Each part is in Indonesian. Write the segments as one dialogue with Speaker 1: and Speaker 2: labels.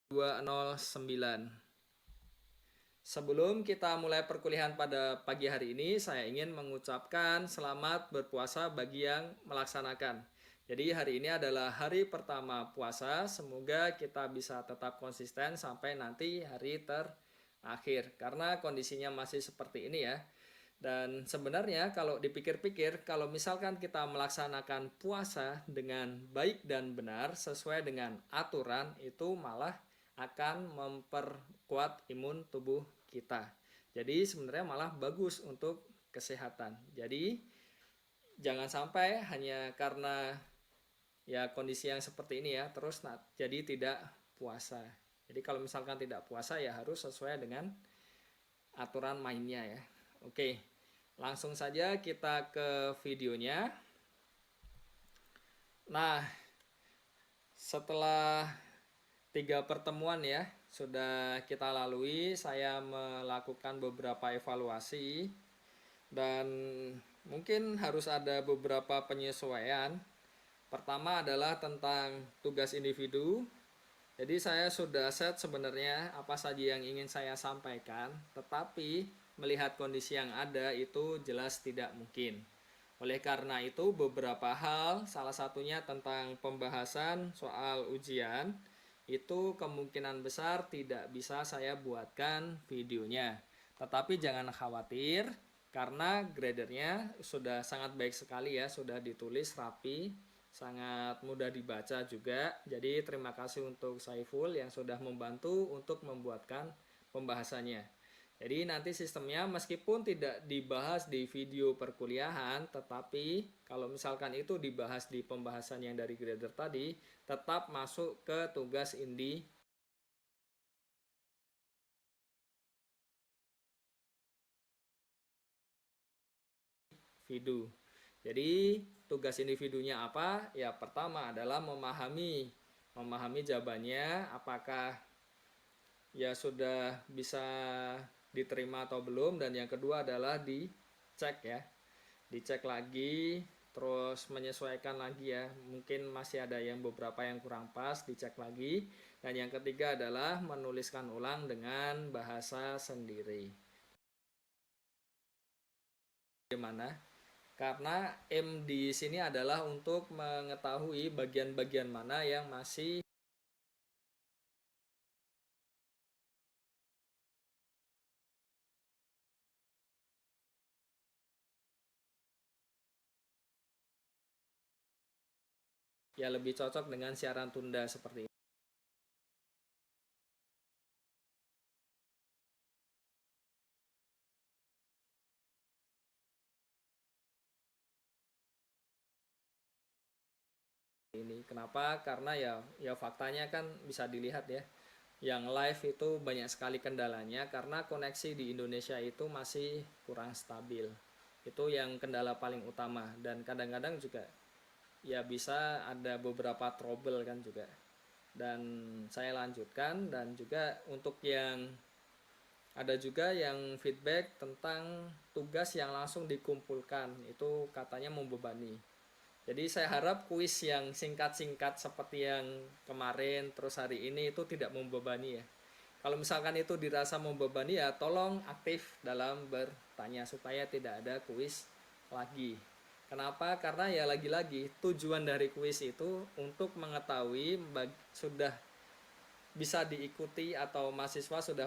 Speaker 1: 209. Sebelum kita mulai perkuliahan pada pagi hari ini, saya ingin mengucapkan selamat berpuasa bagi yang melaksanakan. Jadi hari ini adalah hari pertama puasa, semoga kita bisa tetap konsisten sampai nanti hari terakhir. Karena kondisinya masih seperti ini ya. Dan sebenarnya kalau dipikir-pikir, kalau misalkan kita melaksanakan puasa dengan baik dan benar sesuai dengan aturan, itu malah akan memperkuat imun tubuh kita. Jadi sebenarnya malah bagus untuk kesehatan. Jadi jangan sampai hanya karena ya kondisi yang seperti ini ya terus jadi tidak puasa. Jadi kalau misalkan tidak puasa ya harus sesuai dengan aturan mainnya ya. Oke, langsung saja kita ke videonya. Nah, setelah 3 pertemuan ya sudah kita lalui, saya melakukan beberapa evaluasi dan mungkin harus ada beberapa penyesuaian. Pertama adalah tentang tugas individu. Jadi saya sudah set sebenarnya apa saja yang ingin saya sampaikan, tetapi melihat kondisi yang ada itu jelas tidak mungkin. Oleh karena itu beberapa hal, salah satunya tentang pembahasan soal ujian, itu kemungkinan besar tidak bisa saya buatkan videonya. Tetapi jangan khawatir, karena gradernya sudah sangat baik sekali ya, sudah ditulis rapi, sangat mudah dibaca juga. Jadi terima kasih untuk Saiful yang sudah membantu untuk membuatkan pembahasannya. Jadi nanti sistemnya meskipun tidak dibahas di video perkuliahan, tetapi kalau misalkan itu dibahas di pembahasan yang dari grader tadi, tetap masuk ke tugas individu. Jadi tugas individunya apa? Ya pertama adalah memahami jawabannya, apakah ya sudah bisa diterima atau belum, dan yang kedua adalah dicek lagi, terus menyesuaikan lagi ya, mungkin masih ada yang beberapa yang kurang pas, dicek lagi. Dan yang ketiga adalah menuliskan ulang dengan bahasa sendiri. Bagaimana? Karena M di sini adalah untuk mengetahui bagian-bagian mana yang masih ya lebih cocok dengan siaran tunda seperti ini. Kenapa? Karena ya faktanya kan bisa dilihat ya. Yang live itu banyak sekali kendalanya karena koneksi di Indonesia itu masih kurang stabil. Itu yang kendala paling utama, dan kadang-kadang juga ya bisa ada beberapa trouble kan juga. Dan saya lanjutkan, dan juga untuk yang ada juga yang feedback tentang tugas yang langsung dikumpulkan, itu katanya membebani. Jadi saya harap kuis yang singkat-singkat seperti yang kemarin terus hari ini itu tidak membebani ya. Kalau misalkan itu dirasa membebani ya tolong aktif dalam bertanya supaya tidak ada kuis lagi. Kenapa? Karena ya lagi-lagi tujuan dari kuis itu untuk mengetahui sudah bisa diikuti atau mahasiswa sudah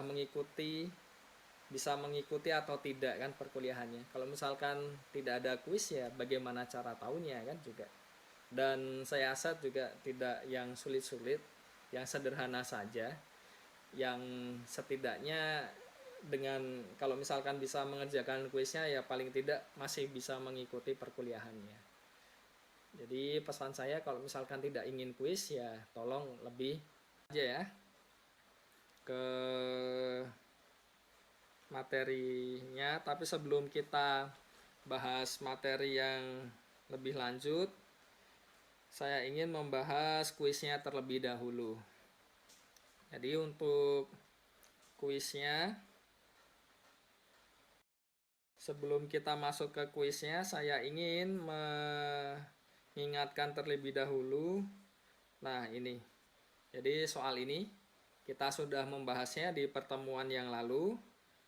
Speaker 1: bisa mengikuti atau tidak kan perkuliahannya. Kalau misalkan tidak ada kuis ya bagaimana cara tahunya kan juga. Dan saya asat juga tidak yang sulit-sulit, yang sederhana saja, yang setidaknya dengan kalau misalkan bisa mengerjakan kuisnya ya paling tidak masih bisa mengikuti perkuliahannya. Jadi pesan saya kalau misalkan tidak ingin kuis ya tolong lebih aja ya ke materinya. Tapi sebelum kita bahas materi yang lebih lanjut, saya ingin membahas kuisnya terlebih dahulu. Jadi untuk kuisnya, sebelum kita masuk ke kuisnya, saya ingin mengingatkan terlebih dahulu. Nah, ini. Jadi soal ini kita sudah membahasnya di pertemuan yang lalu.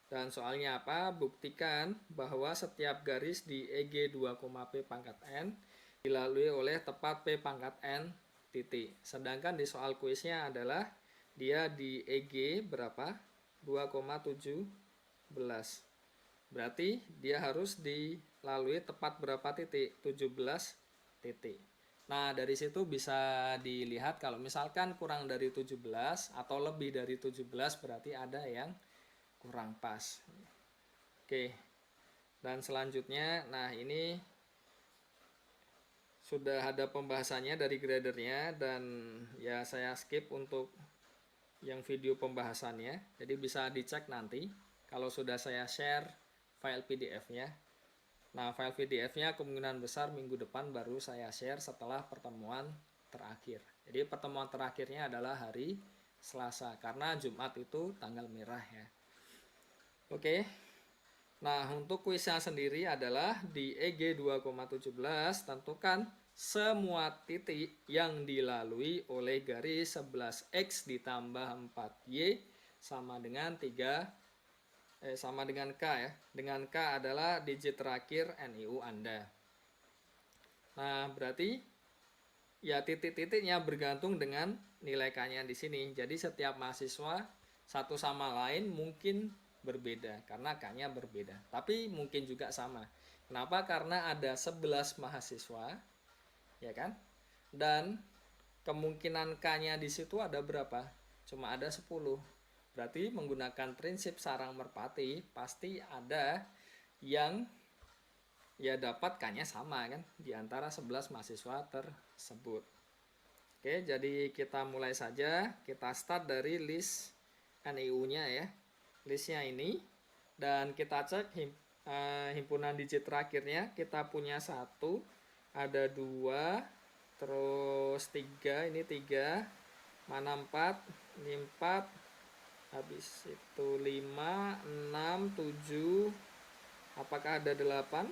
Speaker 1: Dan soalnya apa? Buktikan bahwa setiap garis di EG 2, P pangkat N dilalui oleh tepat P pangkat N titik. Sedangkan di soal kuisnya adalah dia di EG berapa? 2,17. Berarti dia harus dilalui tepat berapa titik? 17 titik. Nah, dari situ bisa dilihat kalau misalkan kurang dari 17 atau lebih dari 17 berarti ada yang kurang pas. Oke. Dan selanjutnya, nah ini sudah ada pembahasannya dari gradernya dan ya saya skip untuk yang video pembahasannya. Jadi bisa dicek nanti kalau sudah saya share file PDF-nya. Nah, file PDF-nya kemungkinan besar minggu depan baru saya share setelah pertemuan terakhir. Jadi pertemuan terakhirnya adalah hari Selasa karena Jumat itu tanggal merah ya. Oke. Nah, untuk kuisnya sendiri adalah di EG 2,17 tentukan semua titik yang dilalui oleh garis 11X ditambah 4Y sama dengan sama dengan K ya. Dengan K adalah digit terakhir NIU Anda. Nah, berarti ya titik-titiknya bergantung dengan nilai K-nya di sini. Jadi setiap mahasiswa satu sama lain mungkin berbeda karena K-nya berbeda. Tapi mungkin juga sama. Kenapa? Karena ada 11 mahasiswa, ya kan? Dan kemungkinan K-nya di situ ada berapa? Cuma ada 10. Berarti menggunakan prinsip sarang merpati pasti ada yang ya dapat K-nya sama kan di antara 11 mahasiswa tersebut. Oke, jadi kita mulai saja. Kita start dari list NIU-nya ya. Listnya ini dan kita cek himpunan digit terakhirnya. Kita punya 1, ada 2, terus 3, ini 3, mana 4, ini 4, habis itu 5, 6, 7, apakah ada 8?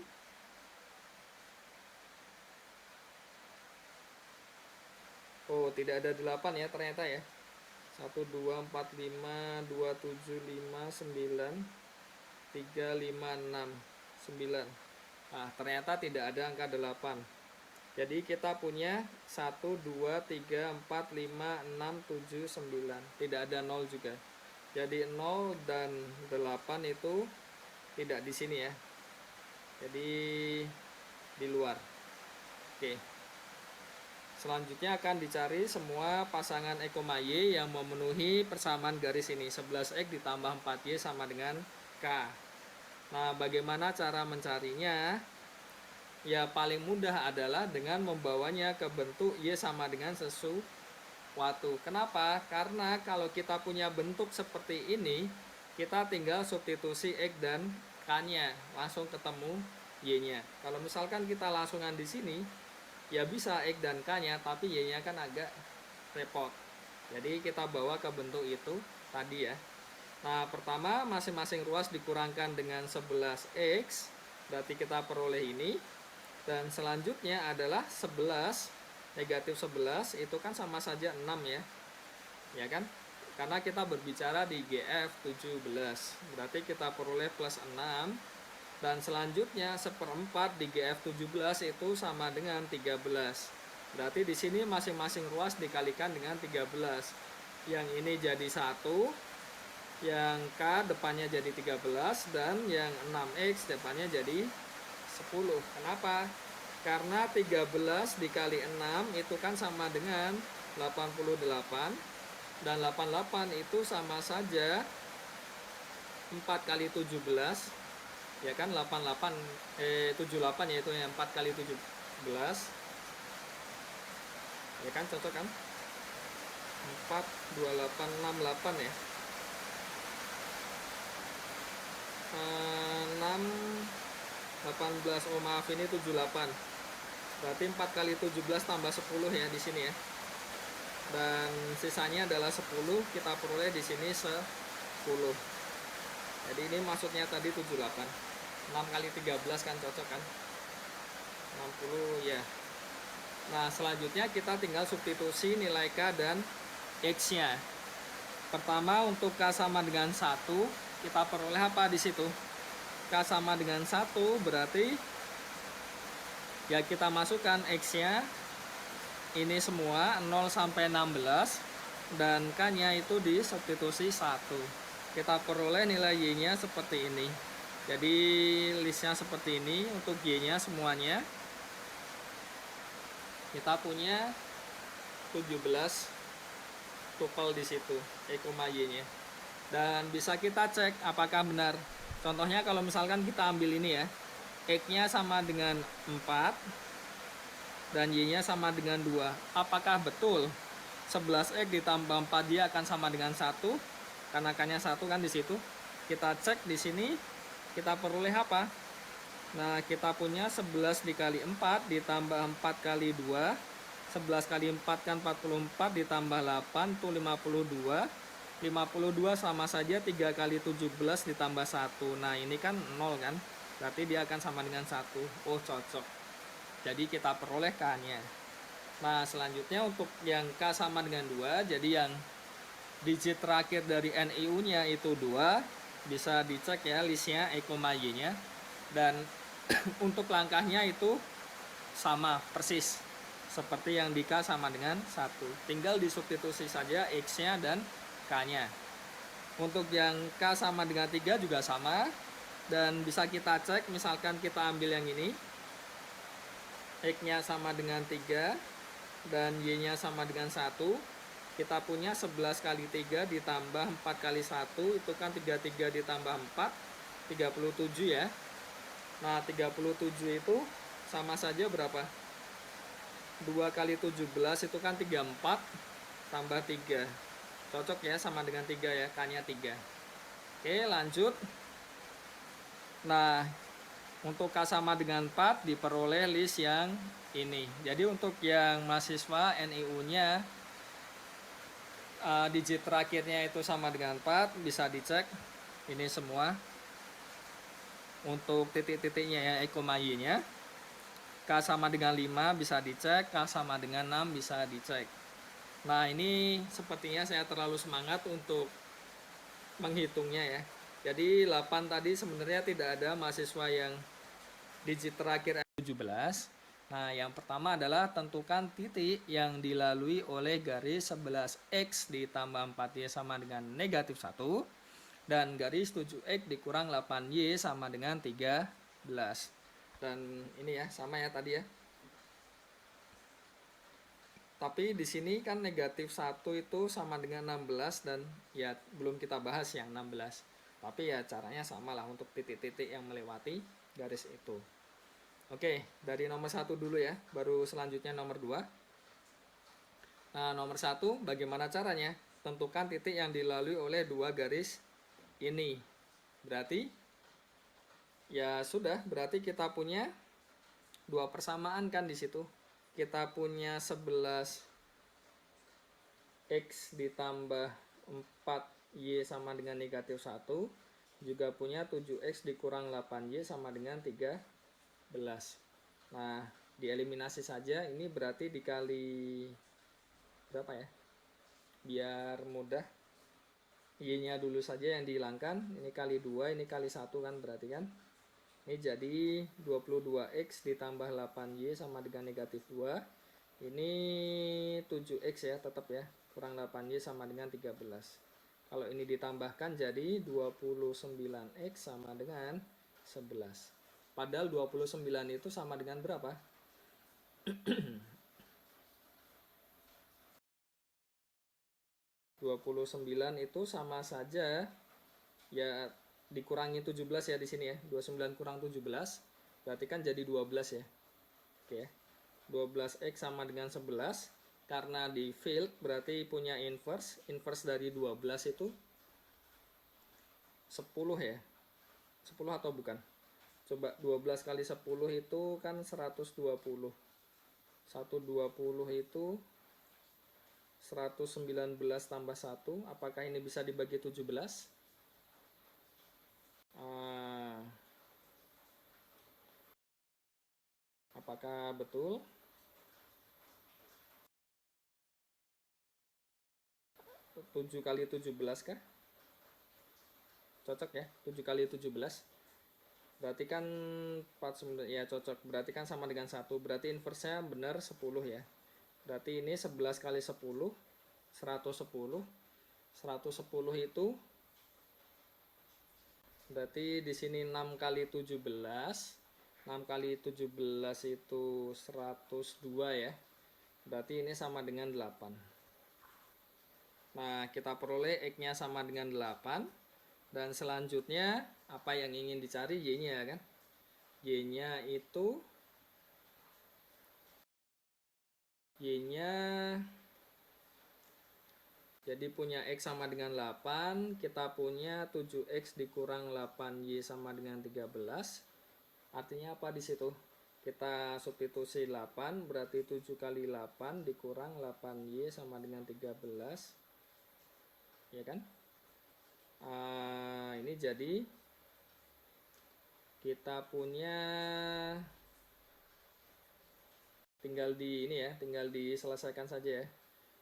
Speaker 1: Oh, tidak ada 8 ya ternyata ya. 1, 2, 4, 5, 2, 7, 5, 9, 3, 5, 6, 9. Nah, ternyata tidak ada angka 8. Jadi kita punya 1, 2, 3, 4, 5, 6, 7, 9. Tidak ada 0 juga. Jadi 0 dan 8 itu tidak di sini ya. Jadi di luar. Oke. Selanjutnya akan dicari semua pasangan X, Y yang memenuhi persamaan garis ini. 11X ditambah 4Y sama dengan K. Nah, bagaimana cara mencarinya? Ya, paling mudah adalah dengan membawanya ke bentuk Y sama dengan sesuatu. Kenapa? Karena kalau kita punya bentuk seperti ini, kita tinggal substitusi X dan K-nya, langsung ketemu Y-nya. Kalau misalkan kita langsungan di sini, ya bisa X dan K-nya, tapi Y-nya kan agak repot. Jadi kita bawa ke bentuk itu tadi ya. Nah, pertama masing-masing ruas dikurangkan dengan 11X, berarti kita peroleh ini. Dan selanjutnya adalah 11, negatif 11 itu kan sama saja 6 ya. Ya kan? Karena kita berbicara di GF 17. Berarti kita peroleh plus 6. Dan selanjutnya 1/4 di GF 17 itu sama dengan 13. Berarti di sini masing-masing ruas dikalikan dengan 13. Yang ini jadi 1, yang K depannya jadi 13, dan yang 6X depannya jadi 10. Kenapa? Karena 13 dikali 6 itu kan sama dengan 88. Dan 88 itu sama saja 4 kali 17. Ya kan 78 yaitu yang 4 kali 17. Ya kan cocok kan? 4, 28, 68 ya. 6, 18, oh maaf ini 78. Berarti 4 kali 17 tambah 10 ya di sini ya. Dan sisanya adalah 10, kita peroleh di sini 10. Jadi ini maksudnya tadi 78. 6 kali 13 kan cocok kan? 60 ya. Nah, selanjutnya kita tinggal substitusi nilai K dan X-nya. Pertama, untuk K sama dengan 1, kita peroleh apa di situ? K sama dengan 1 berarti ya kita masukkan X-nya ini semua 0 sampai 16 dan K-nya itu di substitusi 1. Kita peroleh nilai Y-nya seperti ini. Jadi listnya seperti ini untuk Y-nya semuanya. Kita punya 17 tuple di situ, E, Y-nya. Dan bisa kita cek apakah benar. Contohnya kalau misalkan kita ambil ini ya, X-nya sama dengan 4 dan Y-nya sama dengan 2. Apakah betul 11X ditambah 4Y akan sama dengan 1? Karena K-nya 1 kan di situ. Kita cek di sini, kita peroleh apa? Nah, kita punya 11 dikali 4 ditambah 4 kali 2. 11 kali 4 kan 44 ditambah 8 itu 52. 52 sama saja 3 kali 17 ditambah 1. Nah, ini kan 0 kan? Berarti dia akan sama dengan 1. Oh, cocok. Jadi kita peroleh K-nya. Nah, selanjutnya untuk yang K sama dengan 2, jadi yang digit terakhir dari NIU-nya itu 2, bisa dicek ya listnya E, Y-nya. Dan untuk langkahnya itu sama persis seperti yang di K sama dengan 1. Tinggal disubstitusi saja X-nya dan K-nya. Untuk yang K sama dengan 3 juga sama. Dan bisa kita cek, misalkan kita ambil yang ini, X-nya sama dengan 3 dan Y-nya sama dengan 1. Kita punya 11 kali 3 ditambah 4 kali 1, itu kan 33 ditambah 4, 37 ya. Nah, 37 itu sama saja berapa? 2 kali 17 itu kan 34 tambah 3. Cocok ya, sama dengan 3 ya, K-nya 3. Oke, lanjut. Nah, untuk K sama dengan 4 diperoleh list yang ini. Jadi untuk yang mahasiswa NIU-nya digit terakhirnya itu sama dengan 4, bisa dicek ini semua. Untuk titik-titiknya ya, E, Y-nya. K sama dengan 5 bisa dicek, K sama dengan 6 bisa dicek. Nah, ini sepertinya saya terlalu semangat untuk menghitungnya ya. Jadi 8 tadi sebenarnya tidak ada mahasiswa yang digit terakhir 17. Nah, yang pertama adalah tentukan titik yang dilalui oleh garis 11X ditambah 4Y sama dengan negatif 1 dan garis 7X dikurang 8Y sama dengan 13. Dan ini ya, sama ya tadi ya. Tapi di sini kan negatif 1 itu sama dengan 16 dan ya belum kita bahas yang 16. Tapi ya caranya sama lah untuk titik-titik yang melewati garis itu. Oke, dari nomor 1 dulu ya, baru selanjutnya nomor 2. Nah, nomor 1 bagaimana caranya? Tentukan titik yang dilalui oleh dua garis ini. Berarti ya sudah, berarti kita punya dua persamaan kan di situ. Kita punya 11X ditambah 4Y sama dengan negatif 1. Juga punya 7X dikurang 8Y sama dengan 13. Nah, dieliminasi saja. Ini berarti dikali berapa ya? Biar mudah. Y-nya dulu saja yang dihilangkan. Ini kali 2, ini kali 1 kan berarti kan. Ini jadi 22X ditambah 8Y sama dengan negatif 2. Ini 7X ya tetap ya. Kurang 8Y sama dengan 13. Kalau ini ditambahkan jadi 29X sama dengan 11. Padahal 29 itu sama dengan berapa? 29 itu sama saja ya dikurangi 17 ya di sini ya. 29 kurang 17 berarti kan jadi 12 ya. Oke ya. 12X sama dengan 11 karena di field berarti punya inverse. Inverse dari 12 itu 10 ya. 10 atau bukan? Coba 12 kali 10 itu kan 120. 120 itu 119 tambah 1. Apakah ini bisa dibagi 17? Apakah betul? 7 kali 17 kah? Cocok ya, 7 kali 17. Berarti kan 49, ya cocok. Berarti kan sama dengan 1. Berarti inversnya benar 10 ya. Berarti ini 11 kali 10, 110. 110 itu berarti di sini 6 kali 17. 6 kali 17 itu 102 ya. Berarti ini sama dengan 8. Nah, kita peroleh X-nya sama dengan 8. Dan selanjutnya, apa yang ingin dicari? Y-nya kan? Y-nya itu, Y-nya, jadi punya X sama dengan 8. Kita punya 7X dikurang 8Y sama dengan 13. Artinya apa di situ? Kita substitusi 8, berarti 7 kali 8 dikurang 8Y sama dengan 13. Ya kan? Ini jadi kita punya tinggal diselesaikan saja ya.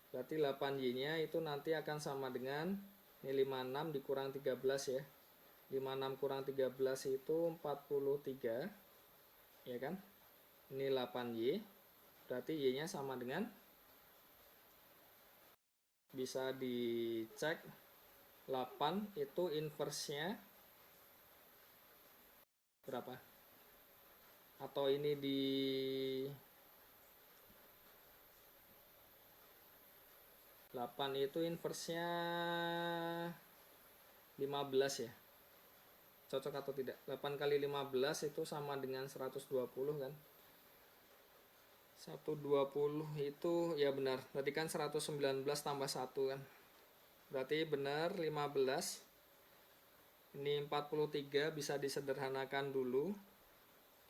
Speaker 1: Berarti 8Y-nya itu nanti akan sama dengan ini 56 dikurang 13 ya. 56 kurang 13 itu 43. Ya kan? Ini 8Y. Berarti Y-nya sama dengan, bisa dicek, 8 itu inversnya berapa? Atau ini di 8 itu inversnya 15 ya. Cocok atau tidak? 8 kali 15 itu sama dengan 120 kan? 120 itu ya benar. Berarti kan 119 tambah 1 kan? Berarti benar 15. Ini 43 bisa disederhanakan dulu.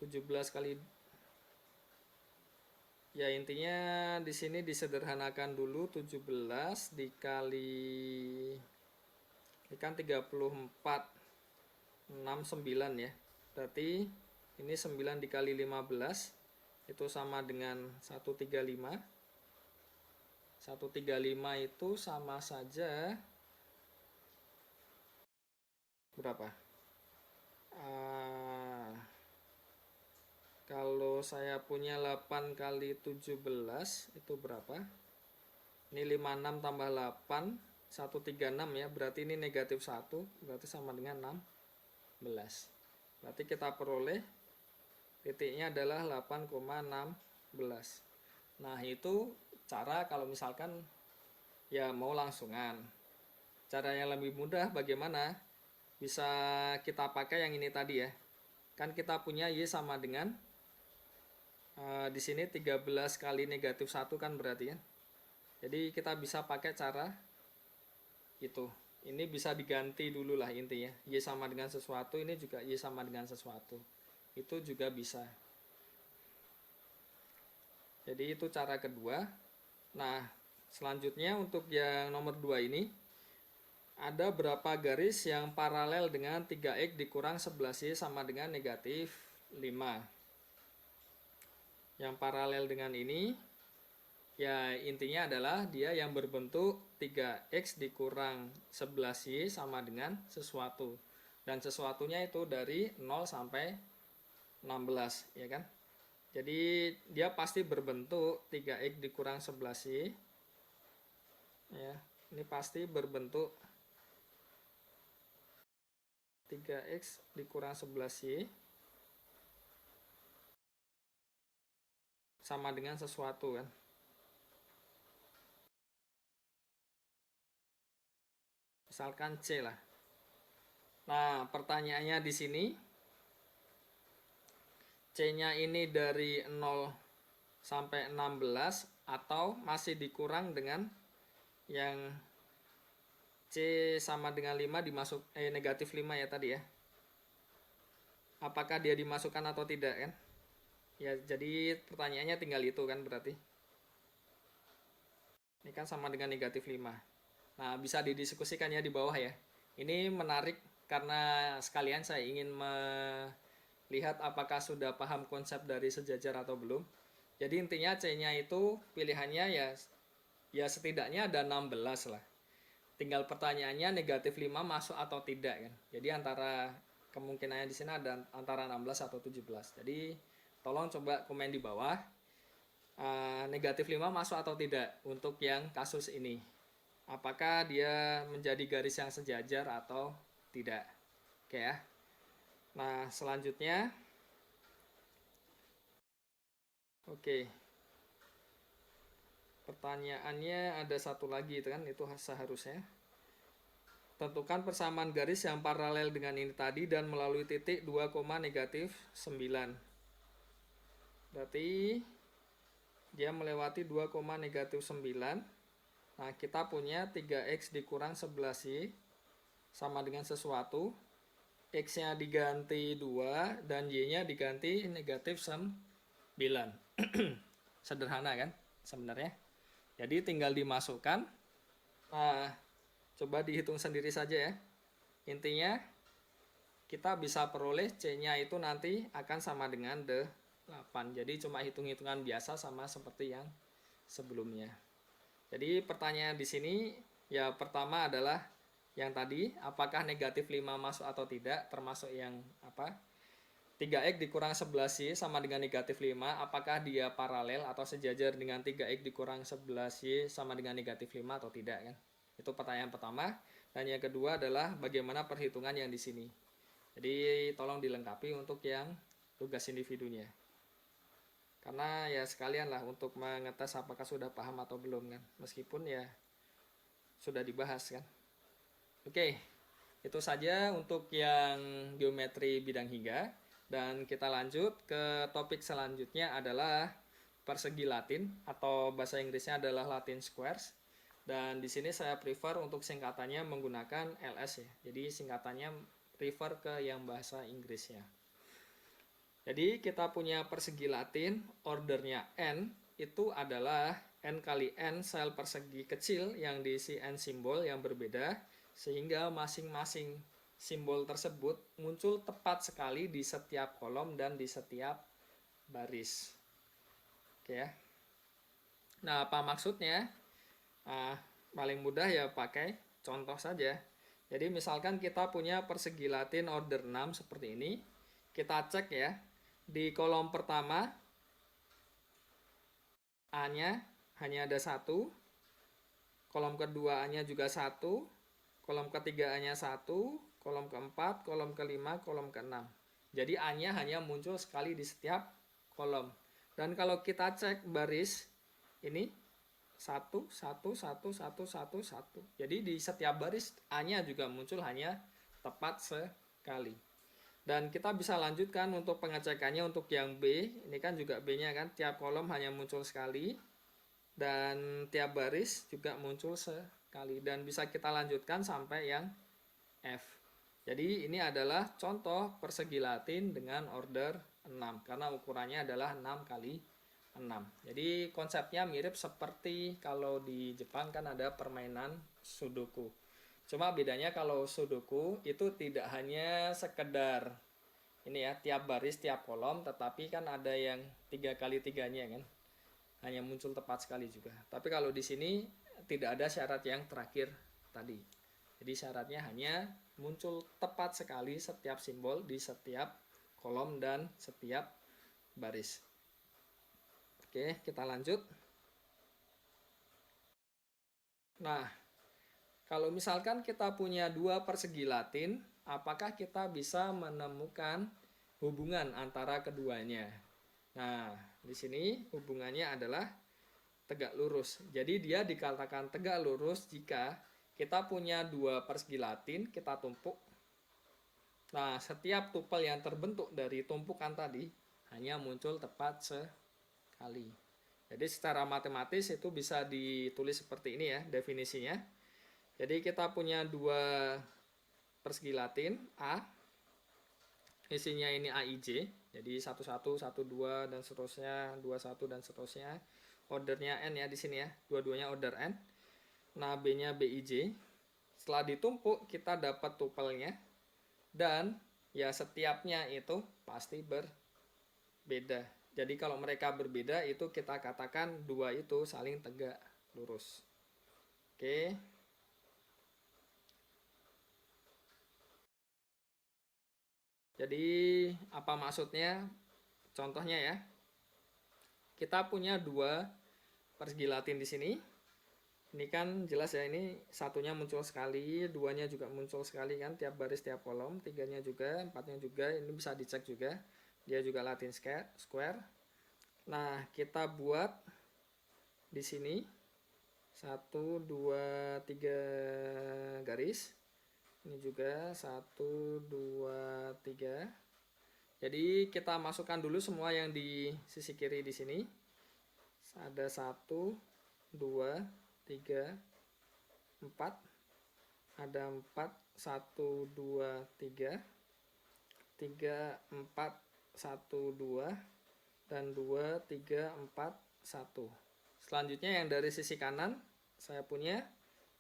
Speaker 1: 17 kali, ya intinya di sini disederhanakan dulu. 17 dikali, ini kan 34, 69 ya. Berarti ini 9 dikali 15 itu sama dengan 135. 135 itu sama saja berapa? Kalau saya punya 8 kali 17 itu berapa? Ini 56 tambah 8, 136 ya. Berarti ini negatif 1, berarti sama dengan 16. Berarti kita peroleh titiknya adalah 8,16. Nah, itu cara kalau misalkan ya mau langsungan. Cara yang lebih mudah bagaimana? Bisa kita pakai yang ini tadi ya. Kan kita punya Y sama dengan di sini 13 kali negatif 1 kan berarti kan. Jadi kita bisa pakai cara itu. Ini bisa diganti dulu lah intinya. Y sama dengan sesuatu, ini juga Y sama dengan sesuatu. Itu juga bisa. Jadi itu cara kedua. Nah, selanjutnya untuk yang nomor 2 ini, ada berapa garis yang paralel dengan 3X dikurang 11Y sama dengan negatif 5. Yang paralel dengan ini, ya intinya adalah dia yang berbentuk 3X dikurang 11Y sama dengan sesuatu. Dan sesuatunya itu dari 0 sampai 16, ya kan? Jadi dia pasti berbentuk 3X dikurang 11Y. Ya, ini pasti berbentuk 3X dikurang 11Y sama dengan sesuatu kan. Misalkan C lah. Nah, pertanyaannya di sini, C-nya ini dari 0 sampai 16 atau masih dikurang dengan yang C sama dengan 5 negatif 5 ya tadi ya. Apakah dia dimasukkan atau tidak kan? Ya, jadi pertanyaannya tinggal itu kan berarti. Ini kan sama dengan negatif 5. Nah, bisa didiskusikan ya di bawah ya. Ini menarik karena sekalian saya ingin melihat apakah sudah paham konsep dari sejajar atau belum. Jadi intinya C-nya itu pilihannya ya setidaknya ada 16 lah. tinggal pertanyaannya negatif 5 masuk atau tidak kan. Jadi antara kemungkinannya di sini ada antara 16 atau 17. Jadi tolong coba komen di bawah negatif 5 masuk atau tidak untuk yang kasus ini. Apakah dia menjadi garis yang sejajar atau tidak. Oke ya. Nah, selanjutnya oke. Pertanyaannya ada satu lagi itu kan, itu seharusnya. Tentukan persamaan garis yang paralel dengan ini tadi dan melalui titik 2, negatif 9. Berarti dia melewati 2, negatif 9. Nah, kita punya 3x dikurang 11y sama dengan sesuatu. X-nya diganti 2 dan y-nya diganti negatif 9. Sederhana kan sebenarnya. Jadi tinggal dimasukkan. Nah, coba dihitung sendiri saja ya. Intinya kita bisa peroleh C-nya itu nanti akan sama dengan 8. Jadi cuma hitung-hitungan biasa sama seperti yang sebelumnya. Jadi pertanyaan di sini ya pertama adalah yang tadi, apakah negatif 5 masuk atau tidak, termasuk yang apa? 3x dikurang 11y sama dengan negatif 5, apakah dia paralel atau sejajar dengan 3x dikurang 11y sama dengan negatif 5 atau tidak kan? Itu pertanyaan pertama. Dan yang kedua adalah bagaimana perhitungan yang di sini. Jadi tolong dilengkapi untuk yang tugas individunya. Karena ya sekalian lah untuk mengetes apakah sudah paham atau belum kan. Meskipun ya sudah dibahas kan. Oke, itu saja untuk yang geometri bidang hingga. Dan kita lanjut ke topik selanjutnya adalah persegi Latin atau bahasa Inggrisnya adalah Latin squares. Dan di sini saya prefer untuk singkatannya menggunakan LS ya. Jadi singkatannya prefer ke yang bahasa Inggrisnya. Jadi kita punya persegi Latin, ordernya n, itu adalah n kali n sel persegi kecil yang diisi n simbol yang berbeda, sehingga masing-masing simbol tersebut muncul tepat sekali di setiap kolom dan di setiap baris. Oke ya. Nah, apa maksudnya? Paling mudah ya pakai contoh saja. Jadi misalkan kita punya persegi Latin order 6 seperti ini. Kita cek ya. Di kolom pertama A-nya hanya ada 1. Kolom kedua A-nya juga 1. Kolom ketiga A-nya 1. Kolom keempat, kolom kelima, kolom keenam. Jadi A-nya hanya muncul sekali di setiap kolom. Dan kalau kita cek baris ini 1, 1, 1, 1, 1, 1. Jadi di setiap baris A-nya juga muncul hanya tepat sekali. Dan kita bisa lanjutkan untuk pengecekannya untuk yang B. Ini kan juga B-nya kan, tiap kolom hanya muncul sekali. Dan tiap baris juga muncul sekali. Dan bisa kita lanjutkan sampai yang F. Jadi ini adalah contoh persegi Latin dengan order 6. Karena ukurannya adalah 6 kali 6. Jadi konsepnya mirip seperti kalau di Jepang kan ada permainan Sudoku. Cuma bedanya kalau Sudoku itu tidak hanya sekedar ini ya, tiap baris, tiap kolom, tetapi kan ada yang 3 kali 3-nya kan. Hanya muncul tepat sekali juga. Tapi kalau di sini tidak ada syarat yang terakhir tadi. Jadi syaratnya hanya muncul tepat sekali setiap simbol di setiap kolom dan setiap baris. Oke, kita lanjut. Nah, kalau misalkan kita punya dua persegi Latin, apakah kita bisa menemukan hubungan antara keduanya? Nah, di sini hubungannya adalah tegak lurus. Jadi dia dikatakan tegak lurus jika kita punya dua persegi Latin, kita tumpuk. Nah, setiap tupel yang terbentuk dari tumpukan tadi hanya muncul tepat sekali. Jadi secara matematis itu bisa ditulis seperti ini ya definisinya. Jadi kita punya dua persegi Latin A, isinya ini AIJ, jadi 11, 12 dan seterusnya, 21 dan seterusnya. Ordernya N ya di sini ya, dua-duanya order N. Nah, B-nya BIJ. Setelah ditumpuk kita dapat tupelnya dan ya setiapnya itu pasti berbeda. Jadi kalau mereka berbeda itu kita katakan dua itu saling tegak lurus. Oke. Jadi apa maksudnya? Contohnya ya, kita punya dua persegi latin di sini. Ini kan jelas ya, ini satunya muncul sekali, duanya juga muncul sekali kan, tiap baris tiap kolom, tiganya juga, empatnya juga, ini bisa dicek juga, dia juga Latin square. Nah, kita buat di sini 1, 2, 3 garis. Ini juga 1, 2, 3. Jadi kita masukkan dulu semua yang di sisi kiri di sini. Ada 1, 2, 3, 4. Ada 4, 1, 2, 3. 3, 4, 1, 2. Dan 2, 3, 4, 1. Selanjutnya yang dari sisi kanan saya punya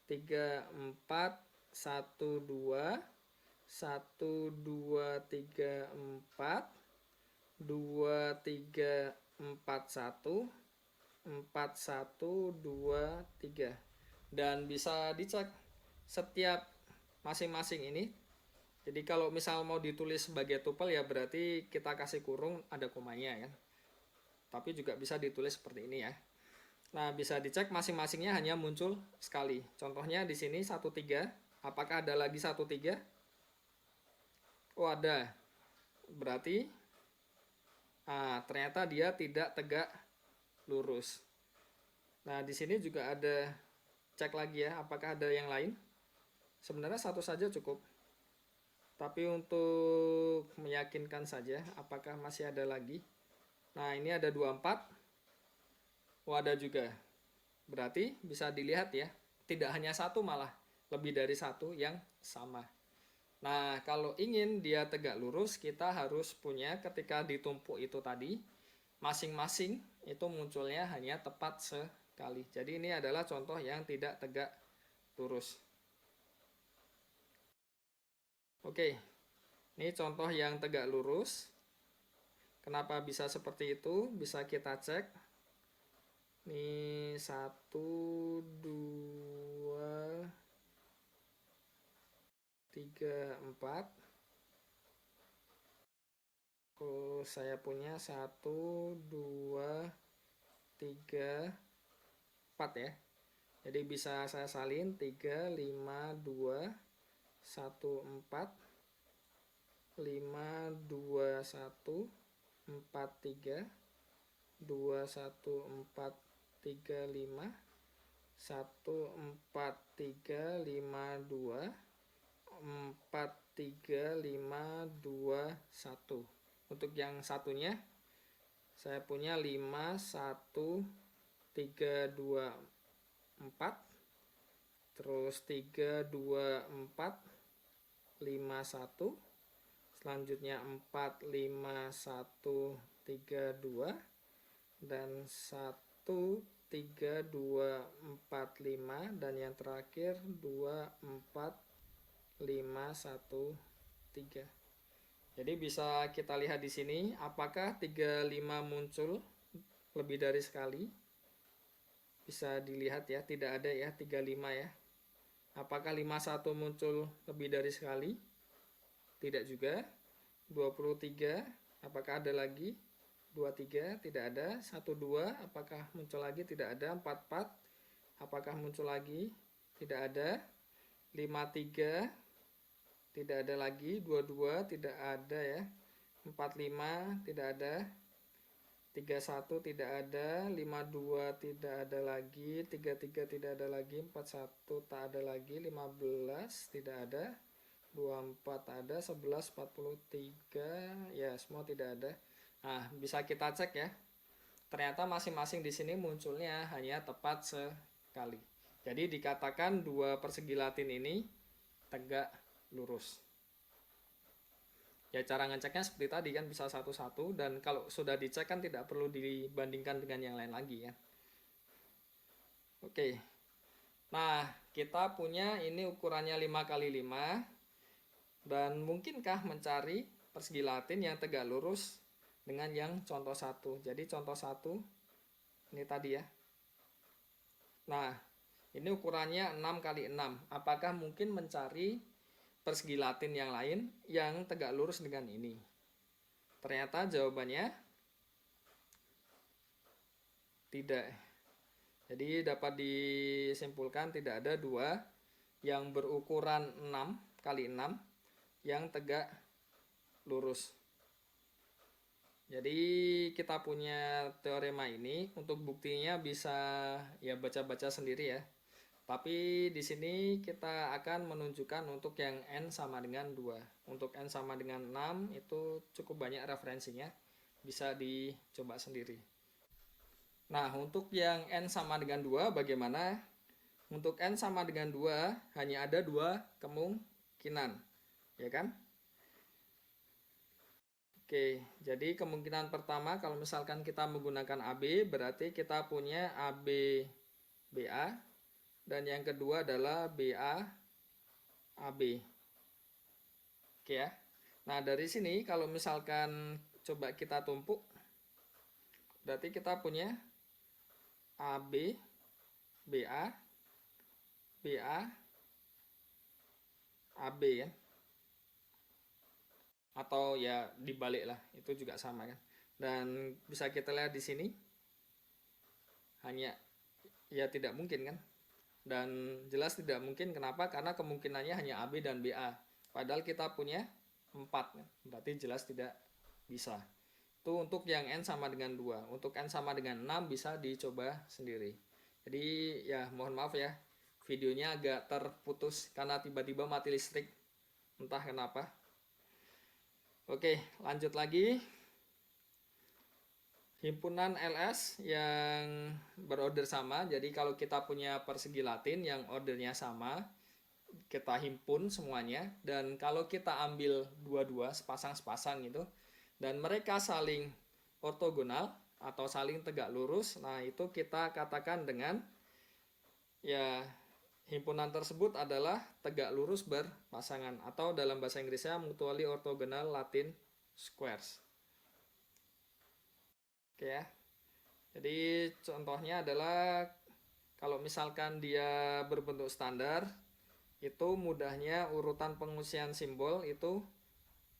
Speaker 1: 3, 4, 1, 2, 1, 2, 3, 4, 2, 3, 4, 1, 4, 1, 2, 3. Dan bisa dicek setiap masing-masing ini. Jadi kalau misal mau ditulis sebagai tupel ya berarti kita kasih kurung ada komanya kan. Tapi juga bisa ditulis seperti ini ya. Nah, bisa dicek masing-masingnya hanya muncul sekali. Contohnya di sini 1, 3. Apakah ada lagi 1, 3? Oh, ada. Berarti ternyata dia tidak tegak lurus. Nah, di sini juga ada, cek lagi ya, apakah ada yang lain? Sebenarnya satu saja cukup. Tapi untuk meyakinkan saja, apakah masih ada lagi? Nah, ini ada 24. Oh, ada juga. Berarti bisa dilihat ya, tidak hanya satu malah, lebih dari satu yang sama. Nah, kalau ingin dia tegak lurus, kita harus punya ketika ditumpuk itu tadi, masing-masing itu munculnya hanya tepat sekali. Jadi ini adalah contoh yang tidak tegak lurus. Oke, ini contoh yang tegak lurus. Kenapa bisa seperti itu? Bisa kita cek. Ini 1, 2, 3, 4. Kalau saya punya 1, 2, 3, 4 ya. Jadi bisa saya salin 3, 5, 2, 1, 4, 5, 2, 1, 4, 3, 2, 1, 4, 3, 5, 1, 4, 3, 5, 2, 4, 3, 5, 2, 1. Untuk yang satunya saya punya 5, 1, 3, 2, 4, terus 3, 2, 4, 5, 1, selanjutnya 4, 5, 1, 3, 2, dan 1, 3, 2, 4, 5, dan yang terakhir 2, 4, 5, 1, 3. Jadi bisa kita lihat di sini apakah 3, 5 muncul lebih dari sekali. Bisa dilihat ya, tidak ada ya 3, 5 ya. Apakah 5, 1 muncul lebih dari sekali? Tidak juga. 23, apakah ada lagi? 23, tidak ada. 1, 2, apakah muncul lagi? Tidak ada. 4, 4, apakah muncul lagi? Tidak ada. 5, 3, tidak ada lagi. 2, 2, tidak ada ya. 4, 5, tidak ada. 3, 1, tidak ada. 5, 2, tidak ada lagi. 3, 3, tidak ada lagi. 4, 1, tak ada lagi. 15, tidak ada. 24 ada. 11, 43, ya semua tidak ada. Nah, bisa kita cek ya. Ternyata masing-masing di sini munculnya hanya tepat sekali. Jadi dikatakan dua persegi Latin ini tegak lurus. Ya cara ngeceknya seperti tadi kan, bisa satu-satu, dan kalau sudah dicek kan tidak perlu dibandingkan dengan yang lain lagi ya. Oke. Nah, kita punya ini ukurannya 5x5, dan mungkinkah mencari persegi Latin yang tegak lurus dengan yang contoh 1. Jadi contoh 1 ini tadi ya. Nah, ini ukurannya 6x6. Apakah mungkin mencari persegi Latin yang lain yang tegak lurus dengan ini? Ternyata jawabannya tidak. Jadi dapat disimpulkan tidak ada dua yang berukuran 6 kali 6 yang tegak lurus. Jadi kita punya teorema ini, untuk buktinya bisa ya baca-baca sendiri ya. Tapi di sini kita akan menunjukkan untuk yang n sama dengan 2. Untuk n sama dengan 6 itu cukup banyak referensinya, bisa dicoba sendiri. Nah, untuk yang n sama dengan 2 bagaimana? Untuk n sama dengan 2 hanya ada dua kemungkinan, ya kan? Oke, jadi kemungkinan pertama kalau misalkan kita menggunakan AB berarti kita punya AB BA, dan yang kedua adalah BA AB. Oke ya. Nah, dari sini kalau misalkan coba kita tumpuk berarti kita punya AB BA BA AB ya. Atau ya dibalik lah, itu juga sama kan. Dan bisa kita lihat di sini hanya ya tidak mungkin kan. Dan jelas tidak mungkin, kenapa? Karena kemungkinannya hanya AB dan BA. Padahal kita punya 4 kan? Berarti jelas tidak bisa. Itu untuk yang n sama dengan 2. Untuk n sama dengan 6 bisa dicoba sendiri. Jadi ya mohon maaf ya, videonya agak terputus karena tiba-tiba mati listrik, entah kenapa. Oke, lanjut lagi. Himpunan LS yang berorder sama. Jadi kalau kita punya persegi Latin yang ordernya sama, kita himpun semuanya. Dan kalau kita ambil dua-dua, sepasang-sepasang gitu, dan mereka saling ortogonal atau saling tegak lurus, nah itu kita katakan dengan ya himpunan tersebut adalah tegak lurus berpasangan, atau dalam bahasa Inggrisnya mutually orthogonal Latin squares. Oke ya. Jadi contohnya adalah kalau misalkan dia berbentuk standar, itu mudahnya urutan pengisian simbol itu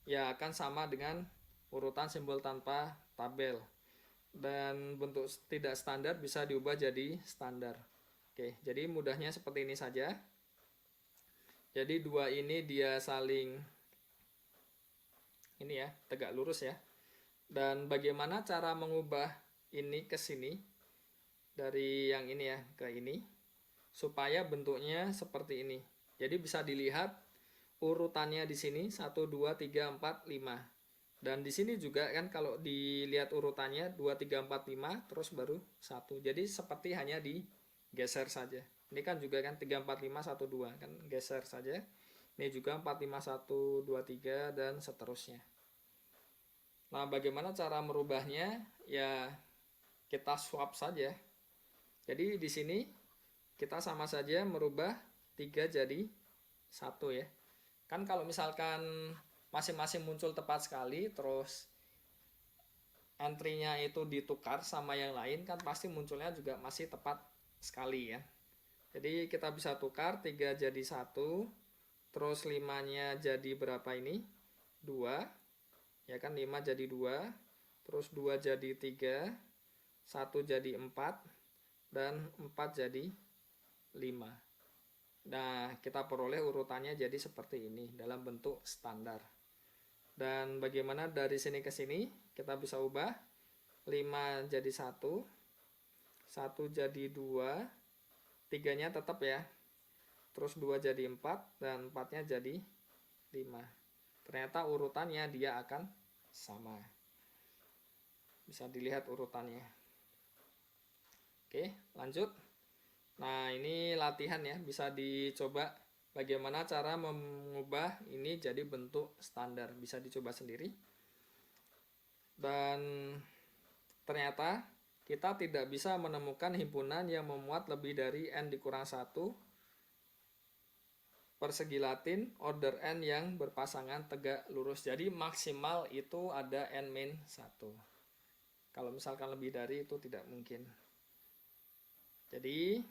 Speaker 1: ya akan sama dengan urutan simbol tanpa tabel. Dan bentuk tidak standar bisa diubah jadi standar. Oke, jadi mudahnya seperti ini saja. Jadi dua ini dia saling ini ya, tegak lurus ya. Dan bagaimana cara mengubah ini ke sini dari yang ini ya ke ini supaya bentuknya seperti ini. Jadi bisa dilihat urutannya di sini 1 2 3 4 5. Dan di sini juga kan kalau dilihat urutannya 2 3 4 5 terus baru 1. Jadi seperti hanya digeser saja. Ini kan juga kan 3 4 5 1 2 kan geser saja. Ini juga 4 5 1 2 3 dan seterusnya. Nah, bagaimana cara merubahnya? Ya kita swap saja. Jadi di sini kita sama saja merubah 3 jadi 1 ya. Kan kalau misalkan masing-masing muncul tepat sekali, terus entry-nya itu ditukar sama yang lain, kan pasti munculnya juga masih tepat sekali ya. Jadi kita bisa tukar 3 jadi 1, terus 5-nya jadi berapa ini? 2. Ya kan 5 jadi 2, terus 2 jadi 3, 1 jadi 4, dan 4 jadi 5. Nah, kita peroleh urutannya jadi seperti ini dalam bentuk standar. Dan bagaimana dari sini ke sini? Kita bisa ubah 5 jadi 1, 1 jadi 2, 3-nya tetap ya. Terus 2 jadi 4, dan 4-nya jadi 5. Ternyata urutannya dia akan sama. Bisa dilihat urutannya. Oke, lanjut. Nah, ini latihan ya, bisa dicoba bagaimana cara mengubah ini jadi bentuk standar. Bisa dicoba sendiri. Dan ternyata kita tidak bisa menemukan himpunan yang memuat lebih dari n dikurang 1 persegi Latin order n yang berpasangan tegak lurus. Jadi maksimal itu ada n-1. Kalau misalkan lebih dari itu tidak mungkin. Jadi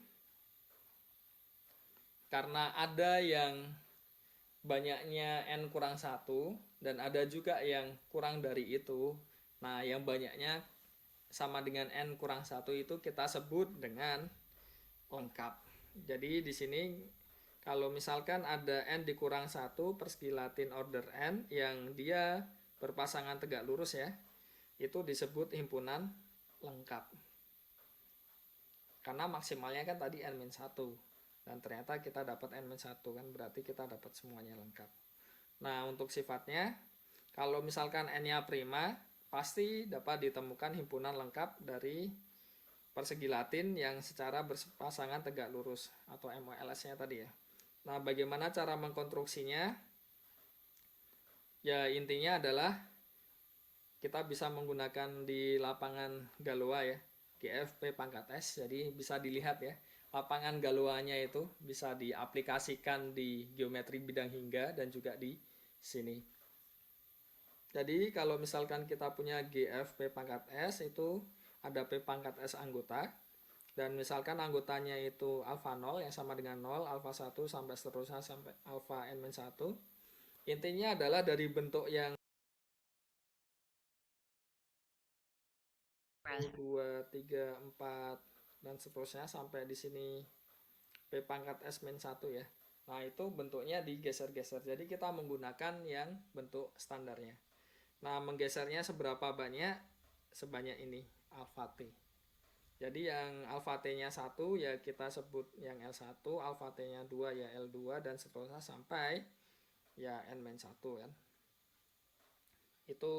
Speaker 1: karena ada yang banyaknya n kurang 1 dan ada juga yang kurang dari itu. Nah, yang banyaknya sama dengan n kurang 1 itu kita sebut dengan lengkap. Jadi di sini kalau misalkan ada n dikurang 1 persegi Latin order n yang dia berpasangan tegak lurus ya, itu disebut himpunan lengkap. Karena maksimalnya kan tadi n-1 dan ternyata kita dapat n-1 kan, berarti kita dapat semuanya lengkap. Nah, untuk sifatnya kalau misalkan n-nya prima pasti dapat ditemukan himpunan lengkap dari persegi Latin yang secara berpasangan tegak lurus atau MOLS-nya tadi ya. Nah, bagaimana cara mengkonstruksinya? Ya, intinya adalah kita bisa menggunakan di lapangan Galois ya, GFP pangkat S. Jadi bisa dilihat ya, lapangan Galoisnya itu bisa diaplikasikan di geometri bidang hingga dan juga di sini. Jadi kalau misalkan kita punya GFP pangkat S itu ada P pangkat S anggota, dan misalkan anggotanya itu alfa 0 yang sama dengan 0, alfa 1 sampai seterusnya sampai alfa n-1. Intinya adalah dari bentuk yang 2, 3, 4 dan seterusnya sampai di sini P pangkat S-1 ya. Nah, itu bentuknya digeser-geser. Jadi kita menggunakan yang bentuk standarnya. Nah, menggesernya seberapa banyak? Sebanyak ini, alfa T. Jadi yang alfa T-nya 1 ya kita sebut yang L1, alfa T-nya 2 ya L2 dan seterusnya sampai ya N-1 kan. Itu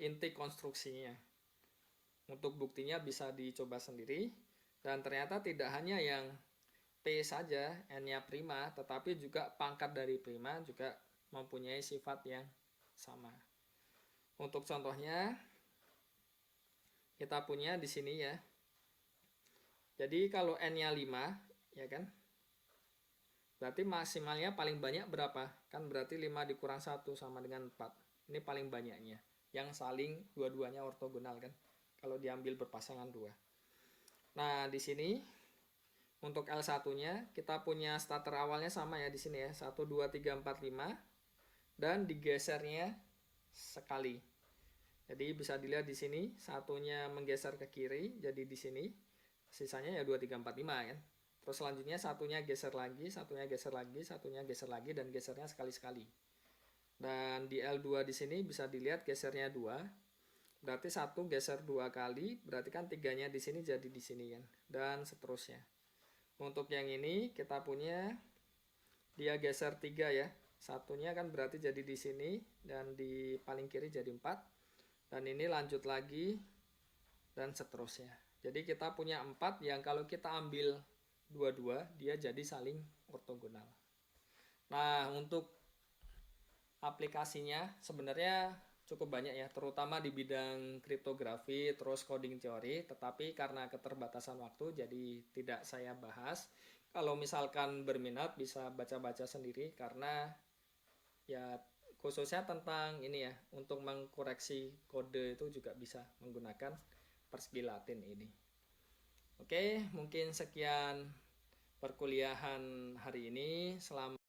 Speaker 1: inti konstruksinya. Untuk buktinya bisa dicoba sendiri dan ternyata tidak hanya yang P saja N-nya prima, tetapi juga pangkat dari prima juga mempunyai sifat yang sama. Untuk contohnya kita punya di sini ya. Jadi kalau n-nya 5 ya kan, berarti maksimalnya paling banyak berapa? Kan berarti 5 dikurang 1 sama dengan 4. Ini paling banyaknya, yang saling dua-duanya ortogonal kan, kalau diambil berpasangan 2. Nah, di sini untuk L1-nya kita punya starter awalnya sama ya di sini ya, 1 2 3 4 5 dan digesernya sekali. Jadi bisa dilihat di sini satunya menggeser ke kiri, jadi di sini sisanya ya 2 3 4 5 kan. Terus selanjutnya satunya geser lagi, satunya geser lagi, satunya geser lagi dan gesernya sekali-sekali. Dan di L2 di sini bisa dilihat gesernya 2. Berarti satu geser 2 kali, berarti kan tiganya di sini jadi di sini kan. Dan seterusnya. Untuk yang ini kita punya dia geser 3 ya. Satunya kan berarti jadi di sini dan di paling kiri jadi 4. Dan ini lanjut lagi dan seterusnya. Jadi kita punya 4 yang kalau kita ambil dua-dua dia jadi saling ortogonal. Nah, untuk aplikasinya sebenarnya cukup banyak ya, terutama di bidang kriptografi terus coding teori, tetapi karena keterbatasan waktu jadi tidak saya bahas. Kalau misalkan berminat bisa baca-baca sendiri karena ya khususnya tentang ini ya, untuk mengkoreksi kode itu juga bisa menggunakan persegi Latin ini. Oke, mungkin sekian perkuliahan hari ini. Selamat